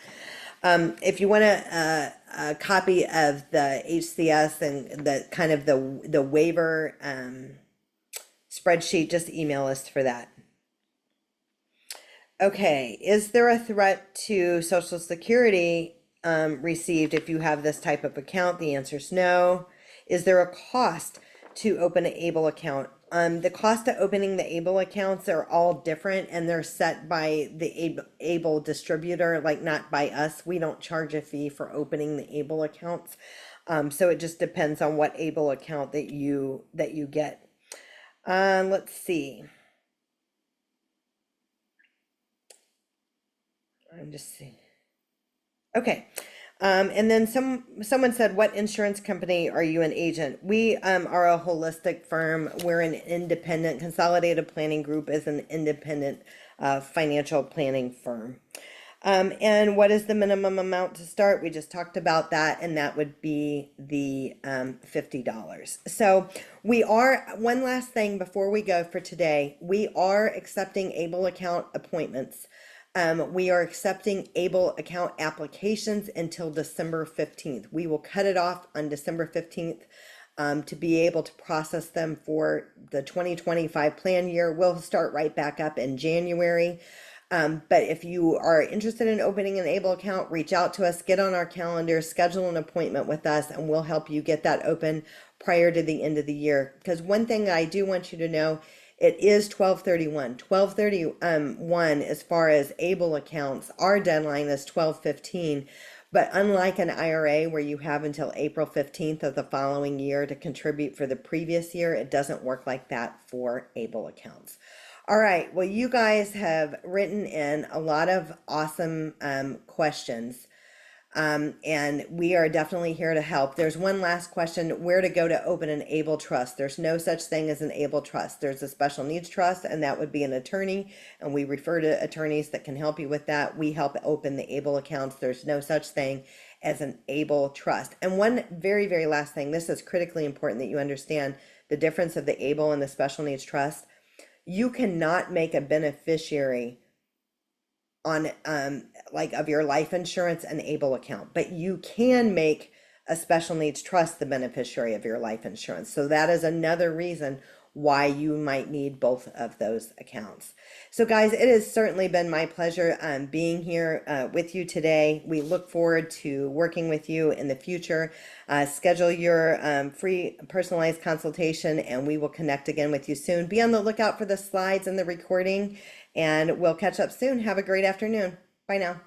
If you want a copy of the HCS and the kind of the waiver spreadsheet, just email us for that. Okay, is there a threat to Social Security received if you have this type of account? The answer is no. Is there a cost to open an ABLE account? The cost of opening the ABLE accounts are all different and they're set by the ABLE distributor, like not by us. We don't charge a fee for opening the ABLE accounts. So it just depends on what ABLE account that you get. Let's see. I'm just seeing. Okay. And then someone said, what insurance company are you an agent? We are a holistic firm. We're an independent. Consolidated Planning Group is an independent financial planning firm. And what is the minimum amount to start? We just talked about that, and that would be the $50. So we are, one last thing before we go for today, we are accepting ABLE account appointments. We are accepting ABLE account applications until December 15th. We will cut it off on December 15th to be able to process them for the 2025 plan year. We'll start right back up in January. But if you are interested in opening an ABLE account, reach out to us, get on our calendar, schedule an appointment with us, and we'll help you get that open. prior to the end of the year. Because one thing I do want you to know, it is 12/31. 12/31, as far as ABLE accounts, our deadline is 12/15. But unlike an IRA where you have until April 15th of the following year to contribute for the previous year, it doesn't work like that for ABLE accounts. All right, well, you guys have written in a lot of awesome questions. And we are definitely here to help. There's one last question: where to go to open an ABLE trust? There's no such thing as an ABLE trust. There's a special needs trust, and that would be an attorney. And we refer to attorneys that can help you with that. We help open the ABLE accounts. There's no such thing as an ABLE trust. And one very, very last thing, this is critically important that you understand the difference of the ABLE and the special needs trust. You cannot make a beneficiary on like of your life insurance and ABLE account, but you can make a special needs trust the beneficiary of your life insurance. So that is another reason why you might need both of those accounts. So guys, it has certainly been my pleasure being here with you today. We look forward to working with you in the future. Schedule your free personalized consultation, and we will connect again with you soon. Be on the lookout for the slides and the recording, and we'll catch up soon. Have a great afternoon. Bye now.